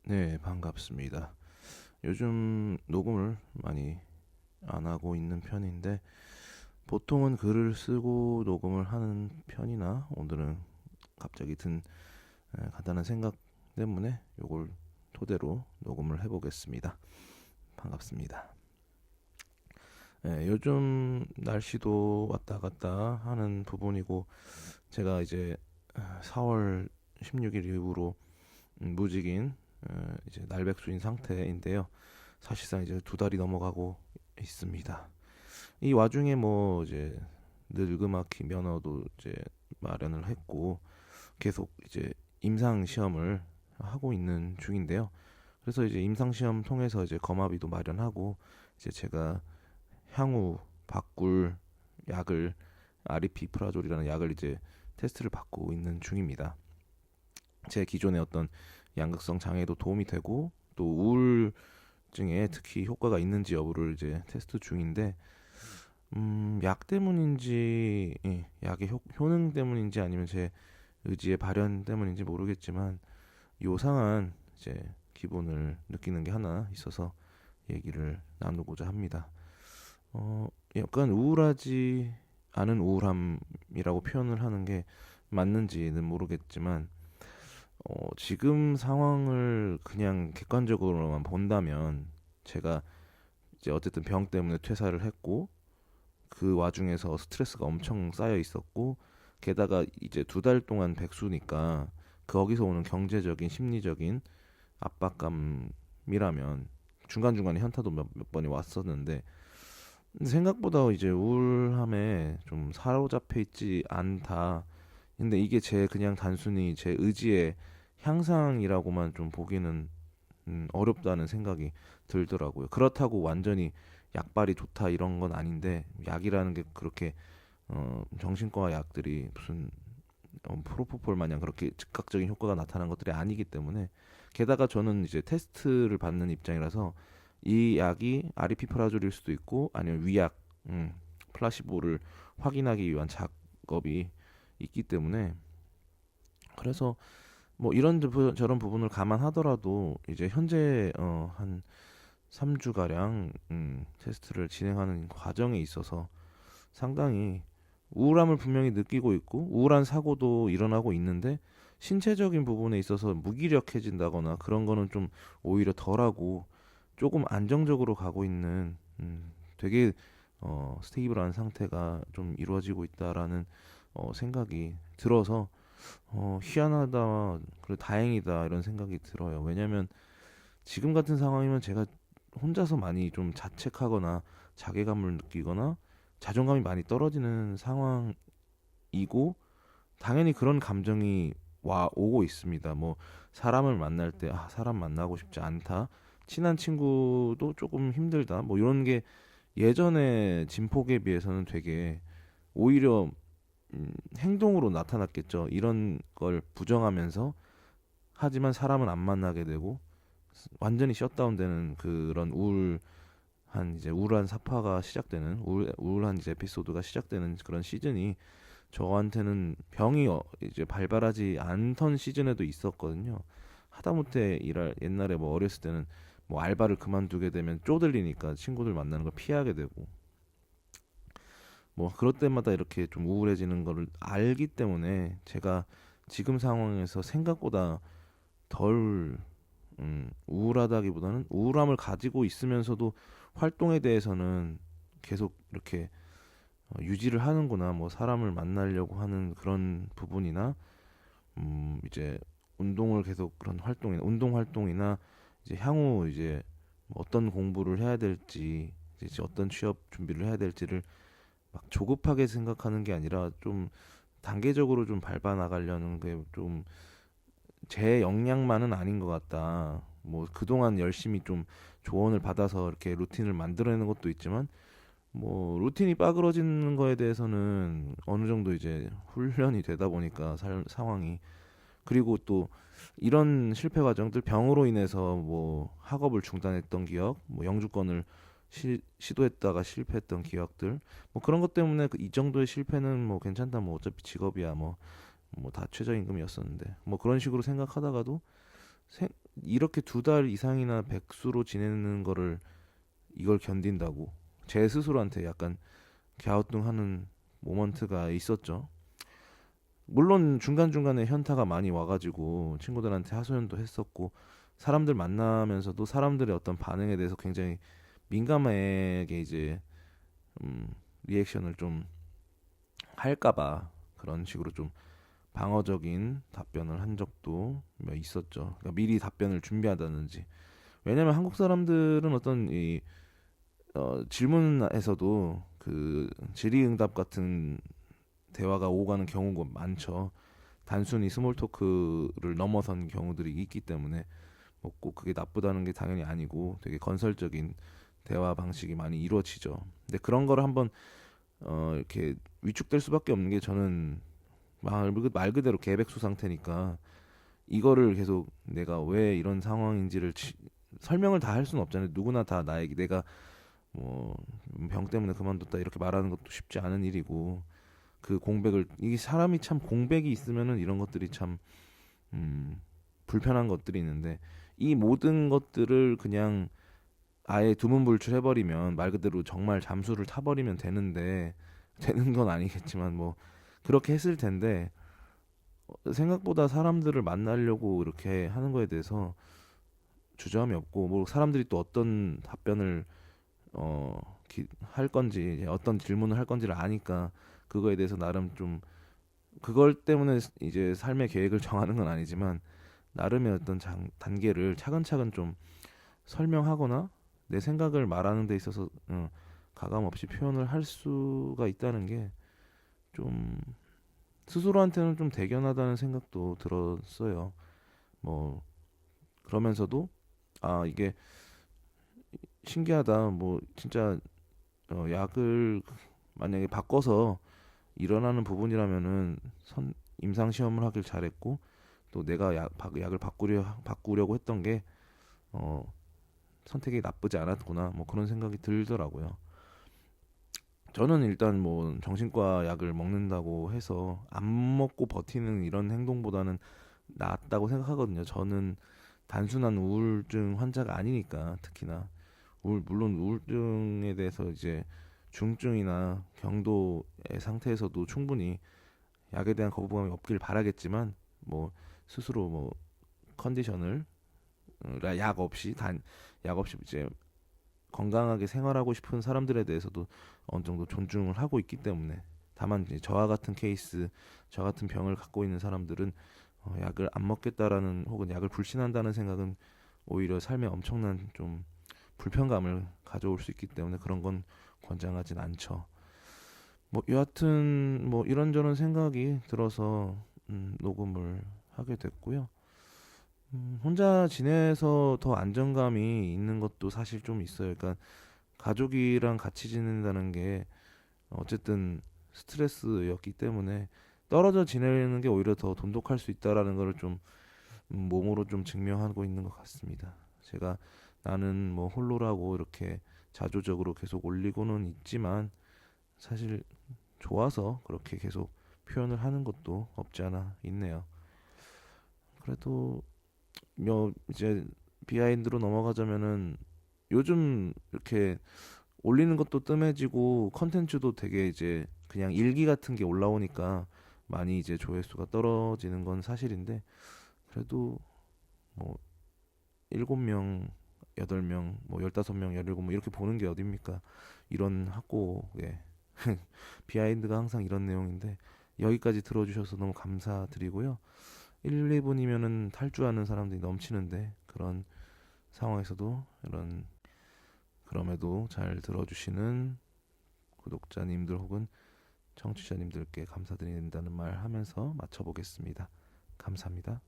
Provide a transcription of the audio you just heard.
네, 반갑습니다. 요즘 녹음을 많이 안 하고 있는 편인데, 보통은 글을 쓰고 녹음을 하는 편이나, 오늘은 갑자기 든 간단한 생각 때문에 요걸 토대로 녹음을 해보겠습니다. 반갑습니다. 요즘 날씨도 왔다 갔다 하는 부분이고, 제가 이제 4월 16일 이후로 무직인 이제 날백수인 상태인데요. 사실상 이제 두 달이 넘어가고 있습니다. 이 와중에 뭐 이제 늙음악기 면허도 이제 마련을 했고 계속 이제 임상 시험을 하고 있는 중인데요. 그래서 이제 임상 시험 통해서 이제 거마비도 마련하고 이제 제가 향후 바꿀 약을 아리피프라졸이라는 약을 이제 테스트를 받고 있는 중입니다. 제 기존의 어떤 양극성 장애도 도움이 되고 또 우울증에 특히 효과가 있는지 여부를 이제 테스트 중인데 약 때문인지 약의 효능 때문인지 아니면 제 의지의 발현 때문인지 모르겠지만 요상한 이제 기분을 느끼는 게 하나 있어서 얘기를 나누고자 합니다. 약간 우울하지 않은 우울함이라고 표현을 하는 게 맞는지는 모르겠지만 지금 상황을 그냥 객관적으로만 본다면 제가 이제 어쨌든 병 때문에 퇴사를 했고 그 와중에서 스트레스가 엄청 쌓여 있었고 게다가 이제 두 달 동안 백수니까 거기서 오는 경제적인 심리적인 압박감이라면 중간중간에 현타도 몇 번이 왔었는데 생각보다 이제 우울함에 좀 사로잡혀 있지 않다. 근데 이게 제 그냥 단순히 제 의지의 향상이라고만 좀 보기는 어렵다는 생각이 들더라고요. 그렇다고 완전히 약발이 좋다 이런 건 아닌데 약이라는 게 그렇게 정신과 약들이 무슨 프로포폴 마냥 그렇게 즉각적인 효과가 나타난 것들이 아니기 때문에 게다가 저는 이제 테스트를 받는 입장이라서 이 약이 아리피프라졸일 수도 있고 아니면 위약 플라시보를 확인하기 위한 작업이 있기 때문에 그래서 뭐 이런 저런 부분을 감안하더라도 이제 현재 한 3주 가량 테스트를 진행하는 과정에 있어서 상당히 우울함을 분명히 느끼고 있고 우울한 사고도 일어나고 있는데 신체적인 부분에 있어서 무기력해진다거나 그런 거는 좀 오히려 덜하고 조금 안정적으로 가고 있는 되게 스테이블한 상태가 좀 이루어지고 있다라는 생각이 들어서 희한하다, 그리고 다행이다 이런 생각이 들어요. 왜냐하면 지금 같은 상황이면 제가 혼자서 많이 좀 자책하거나 자괴감을 느끼거나 자존감이 많이 떨어지는 상황이고 당연히 그런 감정이 와 오고 있습니다. 뭐 사람을 만날 때 사람 만나고 싶지 않다. 친한 친구도 조금 힘들다. 뭐 이런 게 예전의 진폭에 비해서는 되게 오히려 행동으로 나타났겠죠. 이런 걸 부정하면서 하지만 사람은 안 만나게 되고 완전히 셧다운되는 그런 우울한 사파가 시작되는 우울한 이제 에피소드가 시작되는 그런 시즌이 저한테는 병이 이제 발발하지 않던 시즌에도 있었거든요. 하다못해 옛날에 뭐 어렸을 때는 뭐 알바를 그만두게 되면 쪼들리니까 친구들 만나는 걸 피하게 되고 뭐 그럴 때마다 이렇게 좀 우울해지는 거를 알기 때문에 제가 지금 상황에서 생각보다 덜 우울하다기보다는 우울함을 가지고 있으면서도 활동에 대해서는 계속 이렇게 유지를 하는구나. 뭐 사람을 만나려고 하는 그런 부분이나 이제 운동을 계속 그런 활동이나 운동 활동이나 이제 향후 이제 뭐 어떤 공부를 해야 될지 이제 어떤 취업 준비를 해야 될지를 막 조급하게 생각하는 게 아니라 좀 단계적으로 좀 밟아 나가려는 게 좀 제 역량만은 아닌 것 같다. 뭐 그동안 열심히 좀 조언을 받아서 이렇게 루틴을 만들어내는 것도 있지만 뭐 루틴이 빠그러지는 거에 대해서는 어느 정도 이제 훈련이 되다 보니까 상황이 그리고 또 이런 실패 과정들 병으로 인해서 뭐 학업을 중단했던 기억, 뭐 영주권을 시도했다가 실패했던 기억들, 뭐 그런 것 때문에 이 정도의 실패는 뭐 괜찮다, 뭐 어차피 직업이야, 뭐 다 최저임금이었었는데, 뭐 그런 식으로 생각하다가도 이렇게 2달 이상이나 백수로 지내는 거를 이걸 견딘다고 제 스스로한테 약간 갸우뚱하는 모먼트가 있었죠. 물론 중간중간에 현타가 많이 와가지고 친구들한테 하소연도 했었고 사람들 만나면서도 사람들의 어떤 반응에 대해서 굉장히 민감하게 이제 음, 리액션을 좀 할까봐 그런 식으로 좀 방어적인 답변을 한 적도 몇 있었죠. 그러니까 미리 답변을 준비하다든지. 왜냐면 한국 사람들은 어떤 이 질문에서도 그 질의응답 같은 대화가 오가는 경우가 많죠. 단순히 스몰 토크를 넘어선 경우들이 있기 때문에 뭐 꼭 그게 나쁘다는 게 당연히 아니고 되게 건설적인 대화 방식이 많이 이루어지죠. 근데 그런 거를 한번 이렇게 위축될 수밖에 없는 게 저는 말 그대로 개백수 상태니까 이거를 계속 내가 왜 이런 상황인지를 설명을 다 할 수는 없잖아요. 누구나 다 나에게 내가 뭐 병 때문에 그만뒀다 이렇게 말하는 것도 쉽지 않은 일이고 그 공백을 이게 사람이 참 공백이 있으면은 이런 것들이 참 음, 불편한 것들이 있는데 이 모든 것들을 그냥 아예 두문불출해버리면 말 그대로 정말 잠수를 타버리면 되는데 되는 건 아니겠지만 뭐 그렇게 했을 텐데 생각보다 사람들을 만나려고 이렇게 하는 거에 대해서 주저함이 없고 뭐 사람들이 또 어떤 답변을 할 건지 어떤 질문을 할 건지를 아니까 그거에 대해서 나름 좀 그걸 때문에 이제 삶의 계획을 정하는 건 아니지만 나름의 어떤 단계를 차근차근 좀 설명하거나 내 생각을 말하는 데 있어서 가감 없이 표현을 할 수가 있다는 게 좀 스스로한테는 좀 대견하다는 생각도 들었어요. 뭐 그러면서도 아 이게 신기하다. 뭐 진짜 약을 만약에 바꿔서 일어나는 부분이라면은 임상 시험을 하길 잘했고 또 내가 약을 바꾸려고 했던 게 어, 선택이 나쁘지 않았구나 뭐 그런 생각이 들더라고요. 저는 일단 뭐 정신과 약을 먹는다고 해서 안 먹고 버티는 이런 행동보다는 낫다고 생각하거든요. 저는 단순한 우울증 환자가 아니니까 특히나 물론 우울증에 대해서 이제 중증이나 경도의 상태에서도 충분히 약에 대한 거부감이 없길 바라겠지만 뭐 스스로 뭐 컨디션을 약 없이 이제 건강하게 생활하고 싶은 사람들에 대해서도 어느 정도 존중을 하고 있기 때문에 다만 이제 저와 같은 케이스, 저 같은 병을 갖고 있는 사람들은 약을 안 먹겠다라는 혹은 약을 불신한다는 생각은 오히려 삶에 엄청난 좀 불편감을 가져올 수 있기 때문에 그런 건 권장하진 않죠. 뭐 여하튼 뭐 이런저런 생각이 들어서 녹음을 하게 됐고요. 혼자 지내서 더 안정감이 있는 것도 사실 좀 있어요. 그러니까 가족이랑 같이 지낸다는 게 어쨌든 스트레스였기 때문에 떨어져 지내는 게 오히려 더 돈독할 수 있다라는 걸 좀 몸으로 좀 증명하고 있는 것 같습니다. 제가 나는 뭐 홀로라고 이렇게 자조적으로 계속 올리고는 있지만 사실 좋아서 그렇게 계속 표현을 하는 것도 없지 않아 있네요. 그래도 이제 비하인드로 넘어가자면은 요즘 이렇게 올리는 것도 뜸해지고 컨텐츠도 되게 이제 그냥 일기 같은 게 올라오니까 많이 이제 조회수가 떨어지는 건 사실인데 그래도 뭐 7명, 8명, 뭐 15명, 17명 뭐 이렇게 보는 게 어딥니까? 이런 학고에 비하인드가 항상 이런 내용인데 여기까지 들어주셔서 너무 감사드리고요. 1, 2분이면은 탈주하는 사람들이 넘치는데 그런 상황에서도 이런 그럼에도 잘 들어주시는 구독자님들 혹은 청취자님들께 감사드린다는 말 하면서 마쳐보겠습니다. 감사합니다.